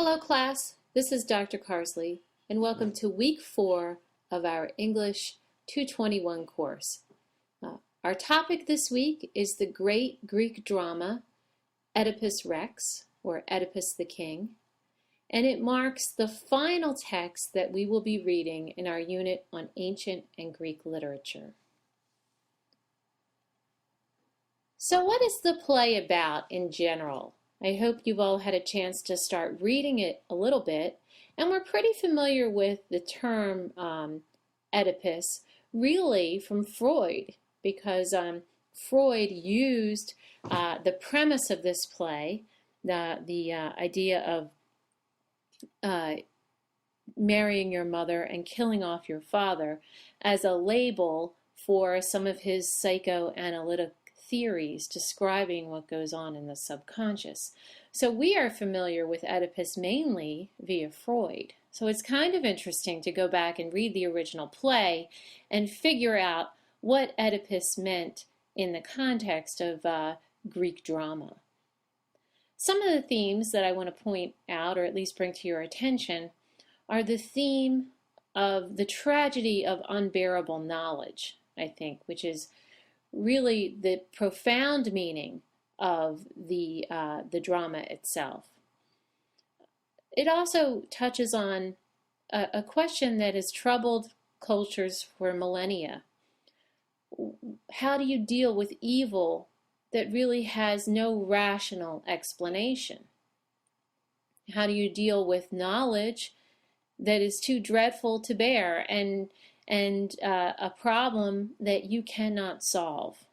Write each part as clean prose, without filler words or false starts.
Hello class, this is Dr. Carsley and welcome to week 4 of our English 221 course. Our topic this week is the great Greek drama Oedipus Rex, or Oedipus the King, and it marks the final text that we will be reading in our unit on ancient and Greek literature. So what is the play about in general? I hope you've all had a chance to start reading it a little bit, and we're pretty familiar with the term Oedipus really from Freud, because Freud used the premise of this play, the idea of marrying your mother and killing off your father, as a label for some of his psychoanalytic theories describing what goes on in the subconscious. So we are familiar with Oedipus mainly via Freud. So it's kind of interesting to go back and read the original play and figure out what Oedipus meant in the context of Greek drama. Some of the themes that I want to point out, or at least bring to your attention, are the theme of the tragedy of unbearable knowledge, I think, which is really the profound meaning of the drama itself. It also touches on a question that has troubled cultures for millennia. How do you deal with evil that really has no rational explanation? How do you deal with knowledge that is too dreadful to bear and a problem that you cannot solve?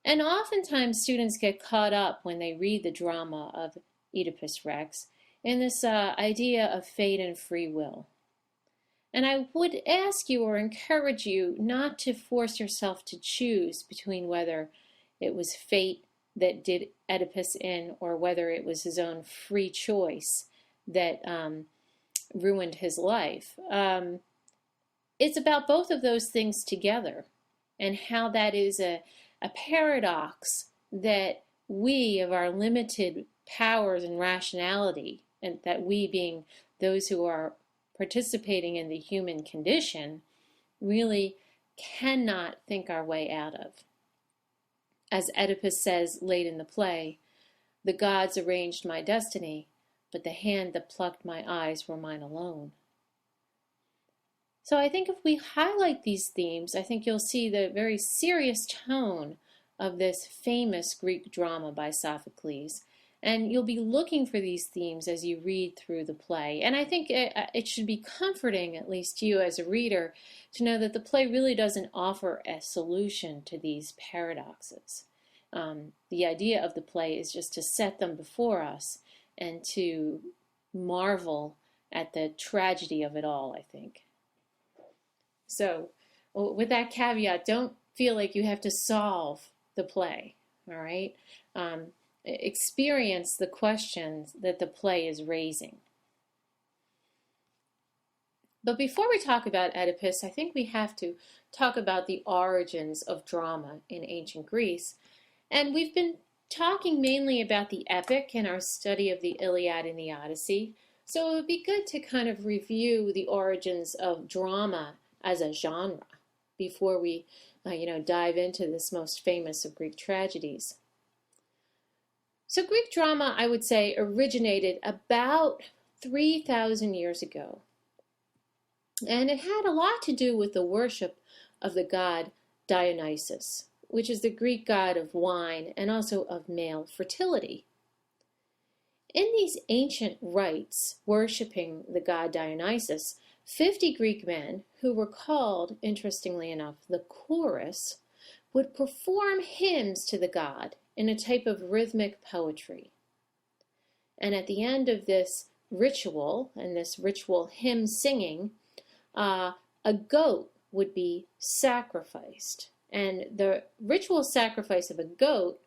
And oftentimes students get caught up when they read the drama of Oedipus Rex in this idea of fate and free will. And I would ask you or encourage you not to force yourself to choose between whether it was fate that did Oedipus in or whether it was his own free choice that ruined his life. It's about both of those things together and how that is a paradox that we, of our limited powers and rationality, and that we being those who are participating in the human condition, really cannot think our way out of. As Oedipus says late in the play, "The gods arranged my destiny, but the hand that plucked my eyes were mine alone." So I think if we highlight these themes, I think you'll see the very serious tone of this famous Greek drama by Sophocles. And you'll be looking for these themes as you read through the play. And I think it should be comforting, at least to you as a reader, to know that the play really doesn't offer a solution to these paradoxes. The idea of the play is just to set them before us and to marvel at the tragedy of it all, I think. So, with that caveat, don't feel like you have to solve the play, all right? Experience the questions that the play is raising. But before we talk about Oedipus, I think we have to talk about the origins of drama in ancient Greece. And we've been talking mainly about the epic in our study of the Iliad and the Odyssey. So it would be good to kind of review the origins of drama as a genre before we dive into this most famous of Greek tragedies. So Greek drama, I would say, originated about 3,000 years ago. And it had a lot to do with the worship of the god Dionysus, which is the Greek god of wine and also of male fertility. In these ancient rites worshiping the god Dionysus, 50 Greek men, who were called, interestingly enough, the chorus, would perform hymns to the god in a type of rhythmic poetry. And at the end of this ritual, and this ritual hymn singing, a goat would be sacrificed. And the ritual sacrifice of a goat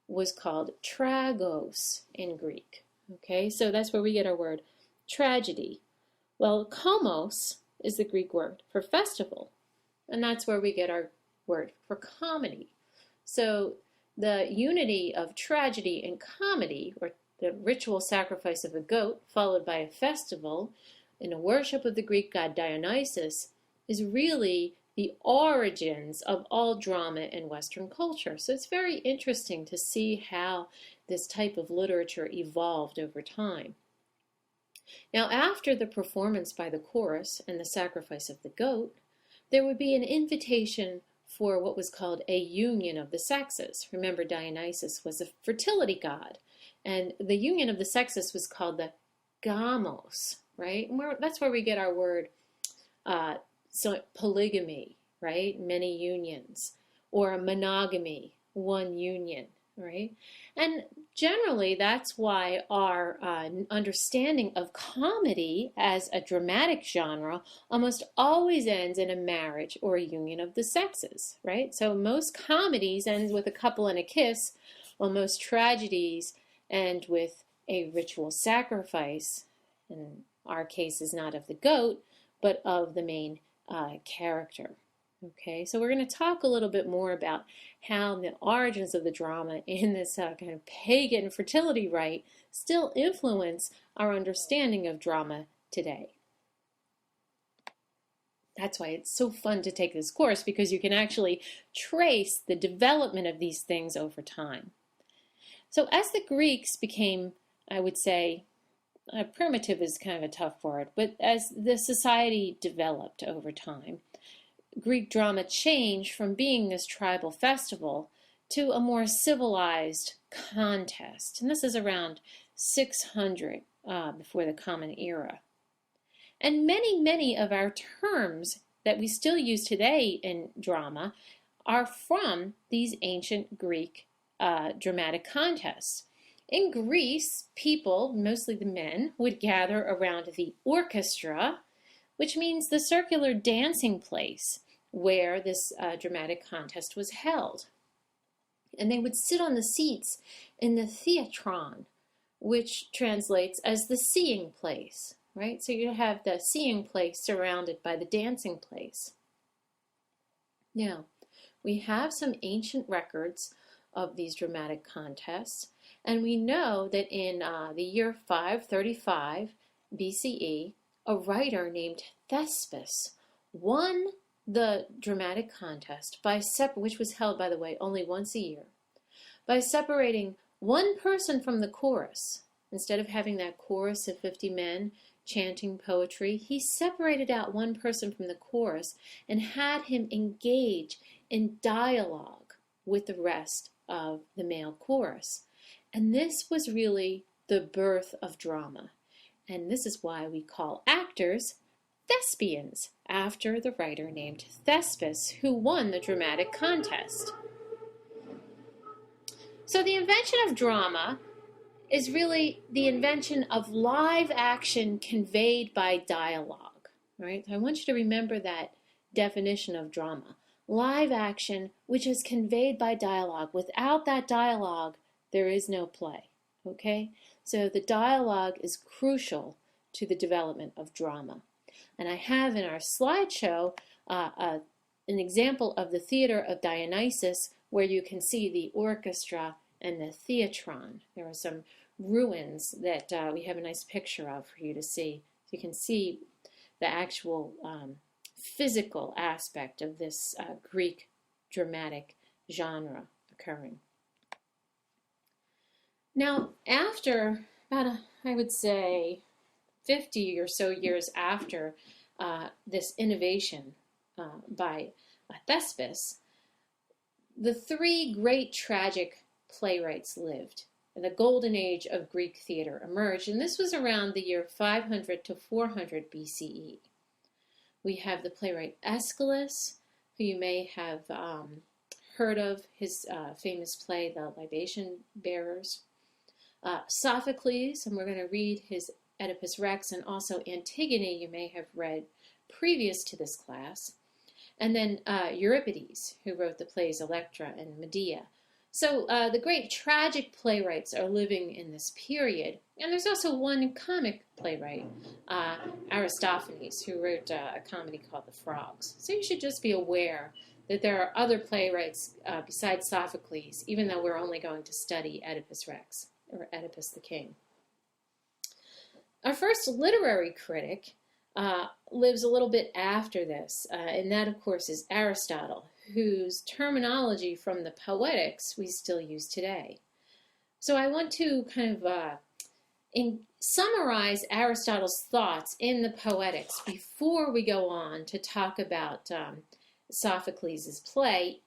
was called tragos in Greek. Okay, so that's where we get our word tragedy. Well, komos is the Greek word for festival, and that's where we get our word for comedy. So the unity of tragedy and comedy, or The ritual sacrifice of a goat, followed by a festival in a worship of the Greek god Dionysus, is really the origins of all drama in Western culture. So it's very interesting to see how this type of literature evolved over time. Now, after the performance by the chorus and the sacrifice of the goat, there would be an invitation for what was called a union of the sexes. Remember, Dionysus was a fertility god, and the union of the sexes was called the gamos, right? And that's where we get our word polygamy, right? Many unions, or monogamy, one union, right? And generally, that's why our understanding of comedy as a dramatic genre almost always ends in a marriage or a union of the sexes, right? So most comedies end with a couple and a kiss, while most tragedies end with a ritual sacrifice. In our case is not of the goat, but of the main character. Okay, so we're going to talk a little bit more about how the origins of the drama in this kind of pagan fertility rite still influence our understanding of drama today. That's why it's so fun to take this course, because you can actually trace the development of these things over time. So as the Greeks became, I would say, primitive is kind of a tough word, but as the society developed over time, Greek drama changed from being this tribal festival to a more civilized contest. And this is around 600 before the Common Era. And many of our terms that we still use today in drama are from these ancient Greek dramatic contests. In Greece, people, mostly the men, would gather around the orchestra, which means the circular dancing place where this dramatic contest was held. And they would sit on the seats in the theatron, which translates as the seeing place, right? So you have the seeing place surrounded by the dancing place. Now, we have some ancient records of these dramatic contests, and we know that in the year 535 BCE, a writer named Thespis won the dramatic contest which was held, by the way, only once a year, by separating one person from the chorus. Instead of having that chorus of 50 men chanting poetry, he separated out one person from the chorus and had him engage in dialogue with the rest of the male chorus. And this was really the birth of drama. And this is why we call actors thespians, after the writer named Thespis, who won the dramatic contest. So the invention of drama is really the invention of live action conveyed by dialogue, right? I want you to remember that definition of drama. Live action, which is conveyed by dialogue. Without that dialogue, there is no play, okay? So the dialogue is crucial to the development of drama. And I have in our slideshow an example of the theater of Dionysus, where you can see the orchestra and the theatron. There are some ruins that we have a nice picture of for you to see. So you can see the actual physical aspect of this Greek dramatic genre occurring. Now, after about, I would say, 50 or so years after this innovation by Thespis, the three great tragic playwrights lived. The golden age of Greek theater emerged, and this was around the year 500 to 400 BCE. We have the playwright Aeschylus, who you may have heard of, his famous play, The Libation Bearers. Sophocles, and we're going to read his Oedipus Rex, and also Antigone, you may have read previous to this class. And then Euripides, who wrote the plays Electra and Medea. So the great tragic playwrights are living in this period. And there's also one comic playwright, Aristophanes, who wrote a comedy called The Frogs. So you should just be aware that there are other playwrights besides Sophocles, even though we're only going to study Oedipus Rex. or Oedipus the king. Our first literary critic lives a little bit after this, and that, of course, is Aristotle, whose terminology from the Poetics we still use today. So I want to kind of summarize Aristotle's thoughts in the Poetics before we go on to talk about Sophocles' play,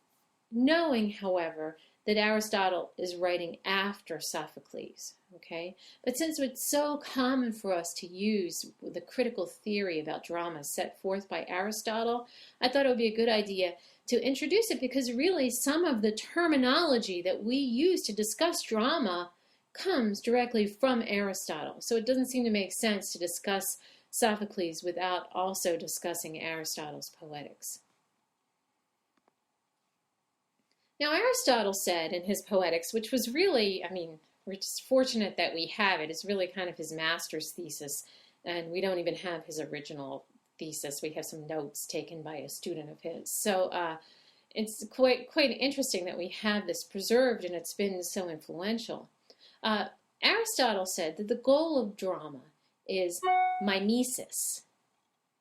knowing, however, that Aristotle is writing after Sophocles, okay? But since it's so common for us to use the critical theory about drama set forth by Aristotle, I thought it would be a good idea to introduce it, because really some of the terminology that we use to discuss drama comes directly from Aristotle. So it doesn't seem to make sense to discuss Sophocles without also discussing Aristotle's Poetics. Now, Aristotle said in his Poetics, which was really, I mean, we're just fortunate that we have it. It's really kind of his master's thesis, and we don't even have his original thesis. We have some notes taken by a student of his. So it's quite interesting that we have this preserved, and it's been so influential. Aristotle said that the goal of drama is mimesis,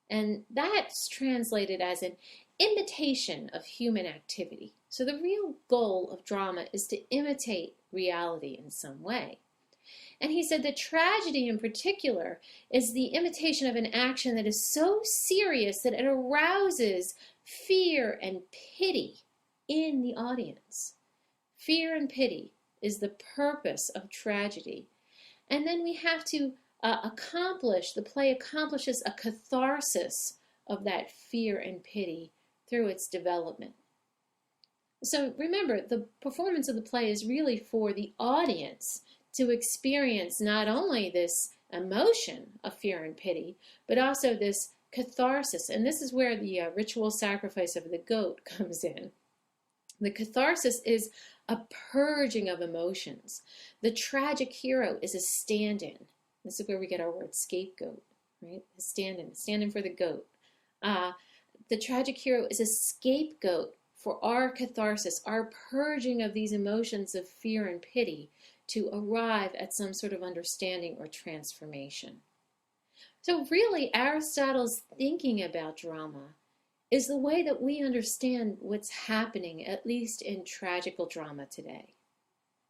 and that's translated as an imitation of human activity. So the real goal of drama is to imitate reality in some way. And he said that tragedy in particular is the imitation of an action that is so serious that it arouses fear and pity in the audience. Fear and pity is the purpose of tragedy. And then we have to the play accomplishes a catharsis of that fear and pity through its development. So remember, the performance of the play is really for the audience to experience not only this emotion of fear and pity, but also this catharsis. And this is where the ritual sacrifice of the goat comes in. The catharsis is a purging of emotions. The tragic hero is a stand-in. This is where we get our word scapegoat, right? A stand-in for the goat. The tragic hero is a scapegoat for our catharsis, our purging of these emotions of fear and pity to arrive at some sort of understanding or transformation. So really, Aristotle's thinking about drama is the way that we understand what's happening, at least in tragical drama today.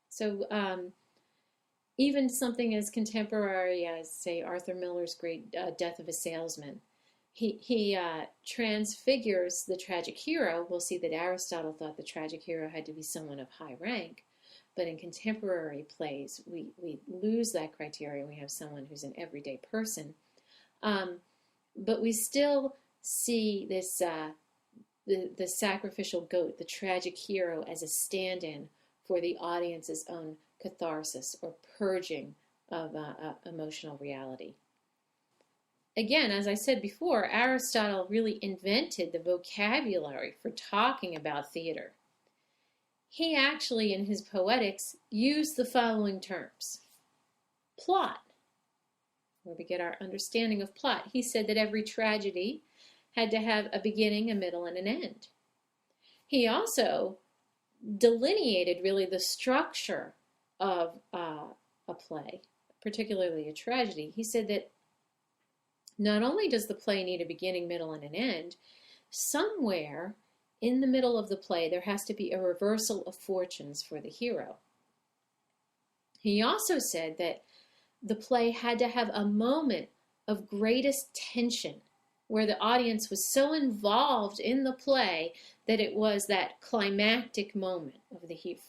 So even something as contemporary as, say, Arthur Miller's great Death of a Salesman, he transfigures the tragic hero. We'll see that Aristotle thought the tragic hero had to be someone of high rank, but in contemporary plays, we lose that criteria. We have someone who's an everyday person. But we still see this the sacrificial goat, the tragic hero, as a stand-in for the audience's own catharsis or purging of emotional reality. Again, as I said before, Aristotle really invented the vocabulary for talking about theater. He actually, in his Poetics, used the following terms. Plot, where we get our understanding of plot. He said that every tragedy had to have a beginning, a middle, and an end. He also delineated really the structure of a play, particularly a tragedy. He said that not only does the play need a beginning, middle, and an end, somewhere in the middle of the play there has to be a reversal of fortunes for the hero. He also said that the play had to have a moment of greatest tension, where the audience was so involved in the play that it was that climactic moment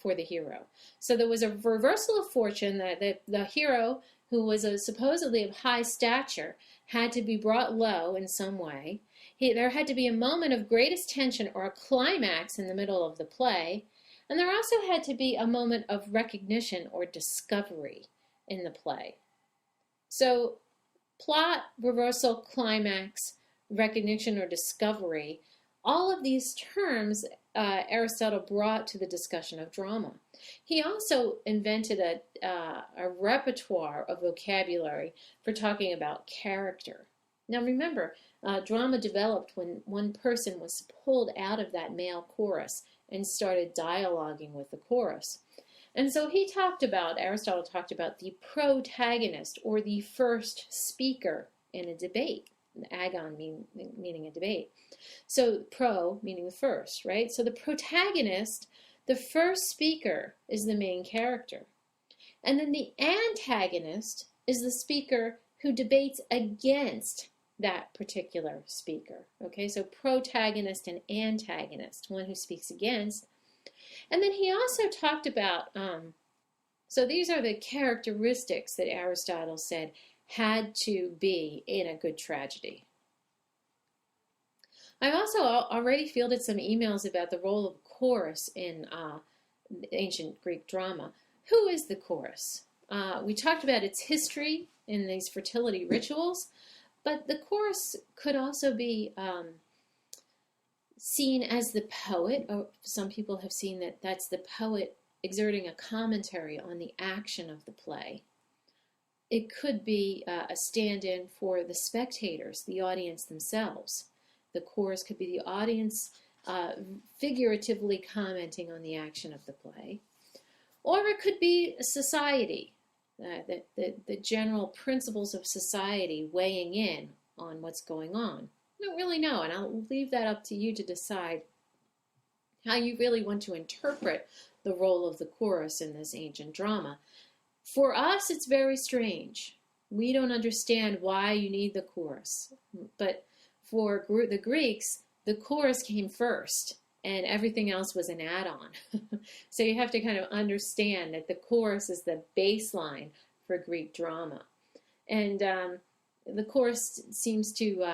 for the hero. So there was a reversal of fortune, that the hero, who was supposedly of high stature, had to be brought low in some way. There had to be a moment of greatest tension or a climax in the middle of the play. And there also had to be a moment of recognition or discovery in the play. So plot, reversal, climax, recognition, or discovery, all of these terms Aristotle brought to the discussion of drama. He also invented a repertoire of vocabulary for talking about character. Now remember, drama developed when one person was pulled out of that male chorus and started dialoguing with the chorus. And so Aristotle talked about the protagonist, or the first speaker in a debate. Agon meaning a debate. So pro meaning the first, right? So the protagonist, the first speaker, is the main character. And then the antagonist is the speaker who debates against that particular speaker. Okay, so protagonist and antagonist, one who speaks against. And then he also talked about, so these are the characteristics that Aristotle said had to be in a good tragedy. I've also already fielded some emails about the role of chorus in ancient Greek drama. Who is the chorus? We talked about its history in these fertility rituals, but the chorus could also be seen as the poet, or some people have seen that that's the poet exerting a commentary on the action of the play. It could be a stand-in for the spectators, the audience themselves. The chorus could be the audience figuratively commenting on the action of the play. Or it could be a society, the general principles of society weighing in on what's going on. I don't really know, and I'll leave that up to you to decide how you really want to interpret the role of the chorus in this ancient drama. For us, it's very strange. We don't understand why you need the chorus. But for the Greeks, the chorus came first, and everything else was an add-on. So you have to kind of understand that the chorus is the baseline for Greek drama. And the chorus seems to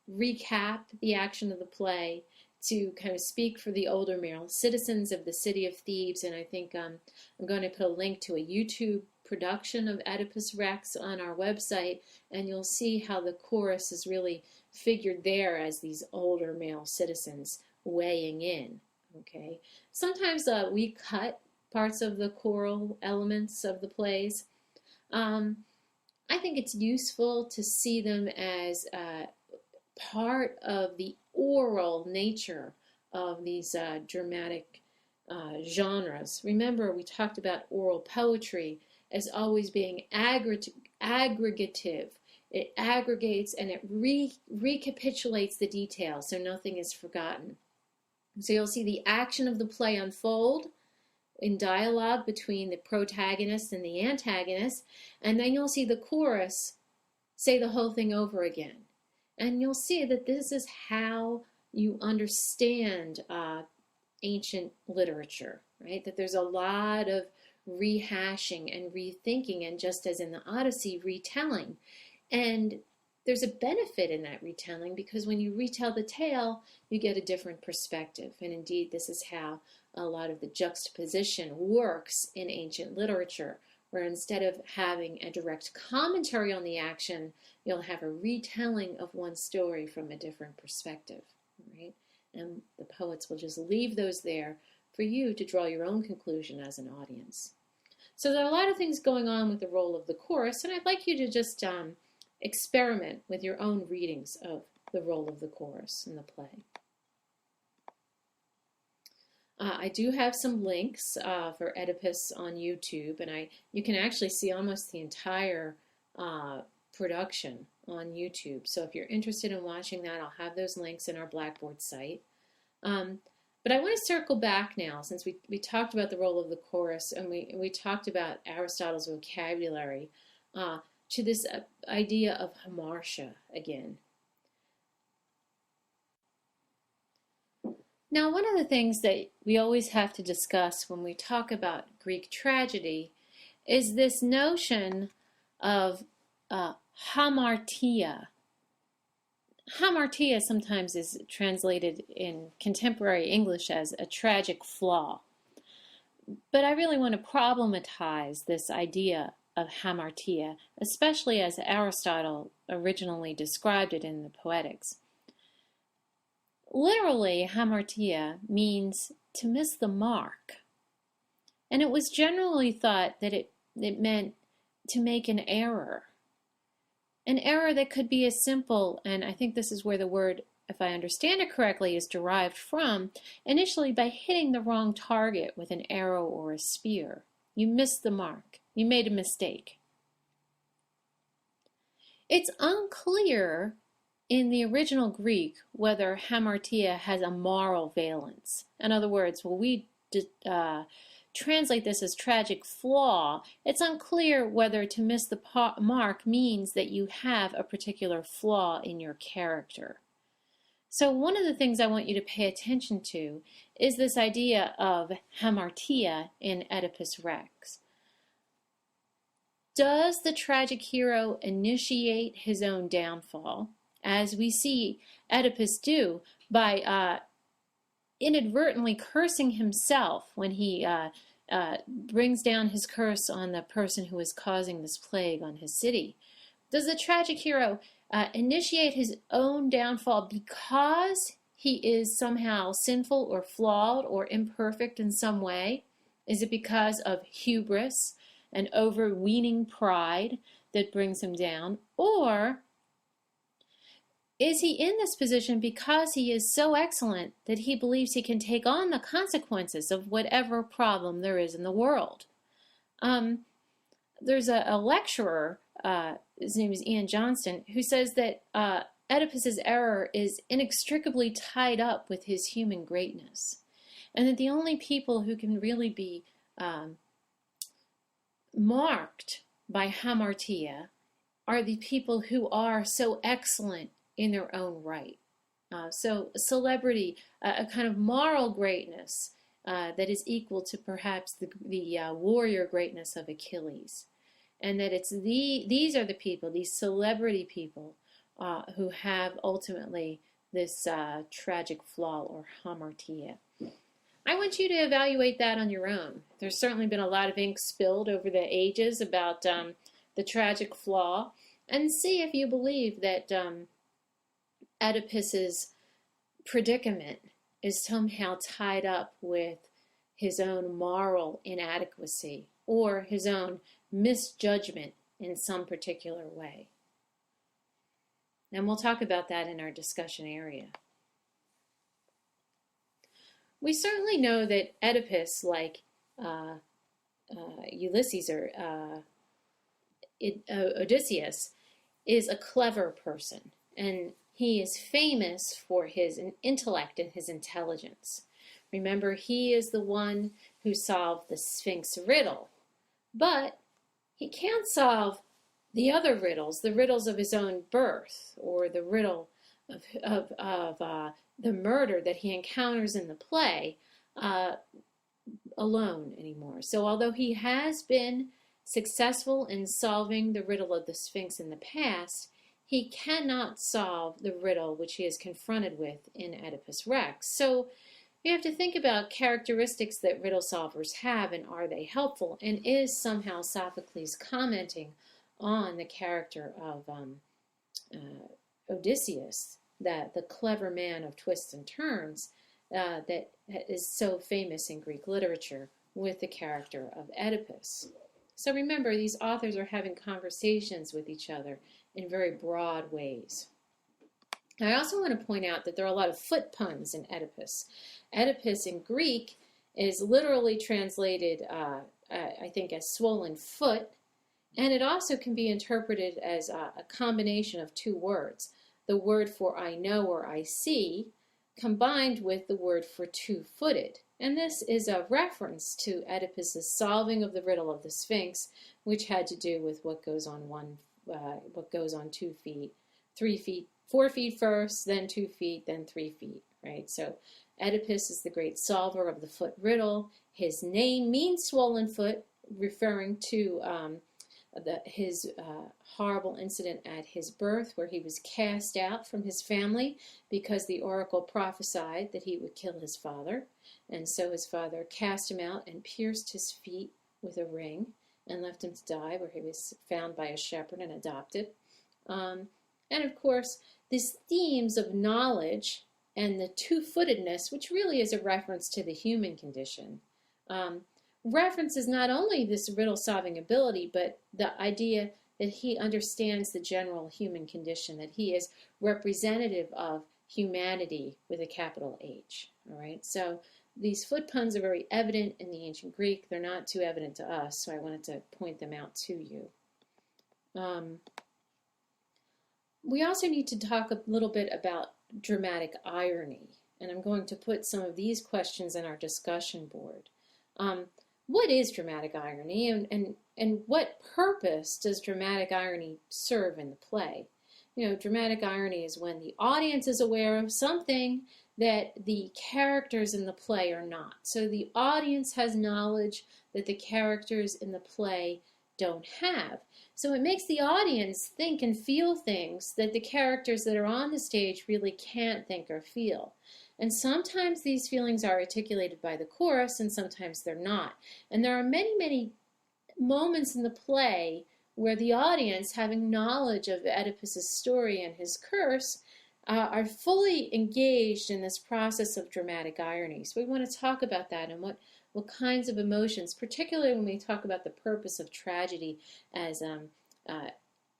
recap the action of the play, to kind of speak for the older male citizens of the city of Thebes. And I think I'm going to put a link to a YouTube production of Oedipus Rex on our website, and you'll see how the chorus is really figured there as these older male citizens weighing in. Okay, sometimes we cut parts of the choral elements of the plays. I think it's useful to see them as part of the oral nature of these dramatic genres. Remember, we talked about oral poetry as always being aggregative. It aggregates and it recapitulates the details, so nothing is forgotten. So you'll see the action of the play unfold in dialogue between the protagonist and the antagonist, and then you'll see the chorus say the whole thing over again. And you'll see that this is how you understand ancient literature, right? That there's a lot of rehashing and rethinking, and just as in the Odyssey, retelling. And there's a benefit in that retelling, because when you retell the tale, you get a different perspective. And indeed, this is how a lot of the juxtaposition works in ancient literature, where instead of having a direct commentary on the action, you'll have a retelling of one story from a different perspective, right? And the poets will just leave those there for you to draw your own conclusion as an audience. So there are a lot of things going on with the role of the chorus, and I'd like you to just experiment with your own readings of the role of the chorus in the play. I do have some links for Oedipus on YouTube, and you can actually see almost the entire production on YouTube. So if you're interested in watching that, I'll have those links in our Blackboard site. But I want to circle back now, since we talked about the role of the chorus, and we talked about Aristotle's vocabulary, to this idea of hamartia again. Now, one of the things that we always have to discuss when we talk about Greek tragedy is this notion of hamartia. Hamartia sometimes is translated in contemporary English as a tragic flaw. But I really want to problematize this idea of hamartia, especially as Aristotle originally described it in the Poetics. Literally, hamartia means to miss the mark. And it was generally thought that it meant to make an error. An error that could be as simple, and I think this is where the word, if I understand it correctly, is derived from, initially by hitting the wrong target with an arrow or a spear. You missed the mark. You made a mistake. It's unclear in the original Greek whether hamartia has a moral valence. In other words, when we translate this as tragic flaw, it's unclear whether to miss the mark means that you have a particular flaw in your character. So one of the things I want you to pay attention to is this idea of hamartia in Oedipus Rex. Does the tragic hero initiate his own downfall, as we see Oedipus do by inadvertently cursing himself when he brings down his curse on the person who is causing this plague on his city? Does the tragic hero initiate his own downfall because he is somehow sinful or flawed or imperfect in some way? Is it because of hubris and overweening pride that brings him down? Or is he in this position because he is so excellent that he believes he can take on the consequences of whatever problem there is in the world? There's a lecturer, his name is Ian Johnston, who says that Oedipus's error is inextricably tied up with his human greatness, and that the only people who can really be marked by hamartia are the people who are so excellent in their own right. So celebrity, a kind of moral greatness that is equal to perhaps the warrior greatness of Achilles. And that it's these are the people, these celebrity people, who have ultimately this tragic flaw or hamartia. I want you to evaluate that on your own. There's certainly been a lot of ink spilled over the ages about the tragic flaw, and see if you believe that Oedipus's predicament is somehow tied up with his own moral inadequacy or his own misjudgment in some particular way. And we'll talk about that in our discussion area. We certainly know that Oedipus, like Ulysses or Odysseus, is a clever person, and he is famous for his intellect and his intelligence. Remember, he is the one who solved the Sphinx riddle, but he can't solve the other riddles, the riddles of his own birth, or the riddle of the murder that he encounters in the play alone anymore. So although he has been successful in solving the riddle of the Sphinx in the past, he cannot solve the riddle which he is confronted with in Oedipus Rex. So you have to think about characteristics that riddle solvers have, and are they helpful? And is somehow Sophocles commenting on the character of Odysseus, that the clever man of twists and turns that is so famous in Greek literature, with the character of Oedipus? So remember, these authors are having conversations with each other in very broad ways. I also want to point out that there are a lot of foot puns in Oedipus. Oedipus in Greek is literally translated, I think, as swollen foot, and it also can be interpreted as a combination of two words. The word for I know or I see, combined with the word for two-footed. And this is a reference to Oedipus's solving of the riddle of the Sphinx, which had to do with what goes on 2 feet, 3 feet, 4 feet first, then 2 feet, then 3 feet, right? So Oedipus is the great solver of the foot riddle. His name means swollen foot, referring to his horrible incident at his birth, where he was cast out from his family because the oracle prophesied that he would kill his father. And so his father cast him out and pierced his feet with a ring and left him to die, where he was found by a shepherd and adopted. And of course, these themes of knowledge and the two-footedness, which really is a reference to the human condition, references not only this riddle-solving ability, but the idea that he understands the general human condition, that he is representative of humanity with a capital H. All right, so these foot puns are very evident in the ancient Greek. They're not too evident to us, so I wanted to point them out to you. We also need to talk a little bit about dramatic irony, and I'm going to put some of these questions in our discussion board. What is dramatic irony, and what purpose does dramatic irony serve in the play? You know, dramatic irony is when the audience is aware of something that the characters in the play are not. So the audience has knowledge that the characters in the play don't have. So it makes the audience think and feel things that the characters that are on the stage really can't think or feel. And sometimes these feelings are articulated by the chorus, and sometimes they're not. And there are many, many moments in the play where the audience, having knowledge of Oedipus's story and his curse, are fully engaged in this process of dramatic irony. So we want to talk about that and what kinds of emotions, particularly when we talk about the purpose of tragedy as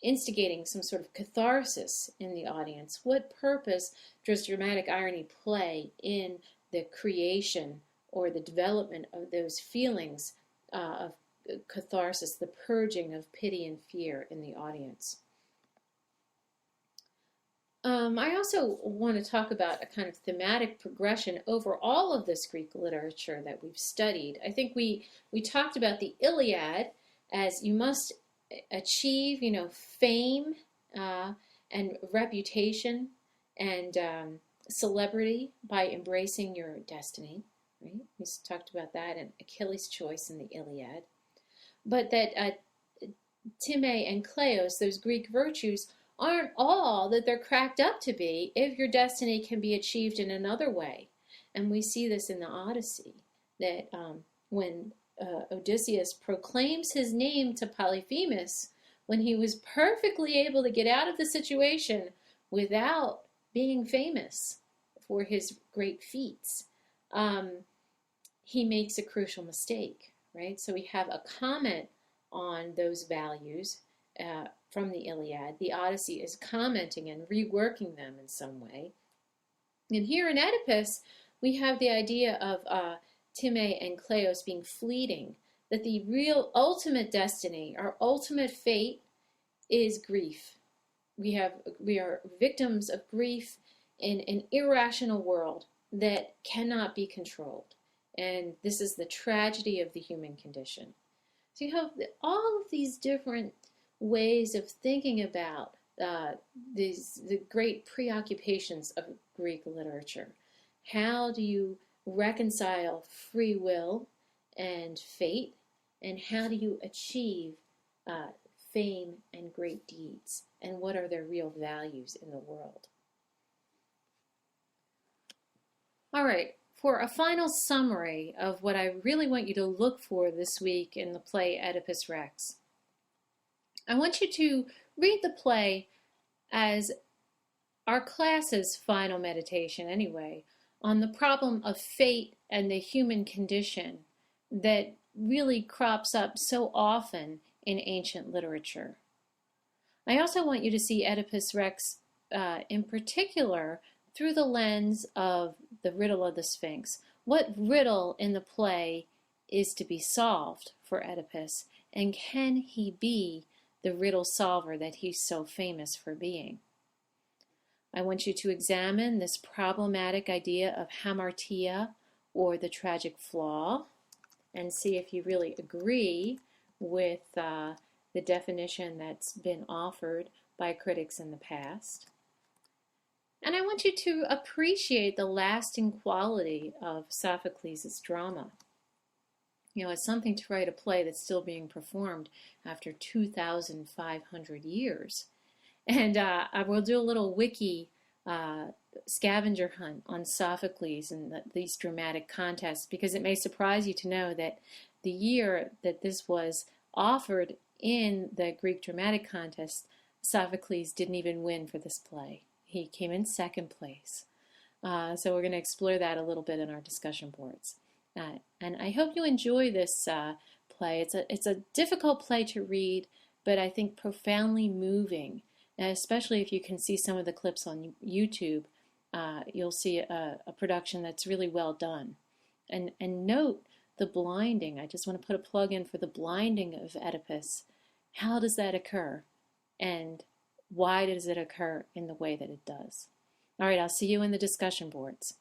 instigating some sort of catharsis in the audience. What purpose does dramatic irony play in the creation or the development of those feelings of catharsis, the purging of pity and fear in the audience? I also want to talk about a kind of thematic progression over all of this Greek literature that we've studied. I think we talked about the Iliad as you must achieve, fame and reputation and celebrity by embracing your destiny. Right? We talked about that in Achilles' choice in the Iliad. But that Time and Kleos, those Greek virtues, aren't all that they're cracked up to be if your destiny can be achieved in another way. And we see this in the Odyssey, that when Odysseus proclaims his name to Polyphemus, when he was perfectly able to get out of the situation without being famous for his great feats, he makes a crucial mistake, right? So we have a comment on those values from the Iliad. The Odyssey is commenting and reworking them in some way. And here in Oedipus, we have the idea of Time and Kleos being fleeting, that the real ultimate destiny, our ultimate fate, is grief. We are victims of grief in an irrational world that cannot be controlled. And this is the tragedy of the human condition. So you have all of these different ways of thinking about the great preoccupations of Greek literature. How do you reconcile free will and fate, and how do you achieve fame and great deeds, and what are their real values in the world? All right, for a final summary of what I really want you to look for this week in the play Oedipus Rex, I want you to read the play as our class's final meditation anyway, on the problem of fate and the human condition that really crops up so often in ancient literature. I also want you to see Oedipus Rex in particular through the lens of the riddle of the Sphinx. What riddle in the play is to be solved for Oedipus, and can he be the riddle solver that he's so famous for being? I want you to examine this problematic idea of hamartia, or the tragic flaw, and see if you really agree with the definition that's been offered by critics in the past. And I want you to appreciate the lasting quality of Sophocles' drama. It's something to write a play that's still being performed after 2,500 years. And I will do a little wiki scavenger hunt on Sophocles and these dramatic contests, because it may surprise you to know that the year that this was offered in the Greek dramatic contest, Sophocles didn't even win for this play. He came in second place. So we're going to explore that a little bit in our discussion boards. And I hope you enjoy this play. It's a difficult play to read, but I think profoundly moving. And especially if you can see some of the clips on YouTube, you'll see a production that's really well done. and note the blinding. I just want to put a plug in for the blinding of Oedipus. How does that occur? And why does it occur in the way that it does? All right, I'll see you in the discussion boards.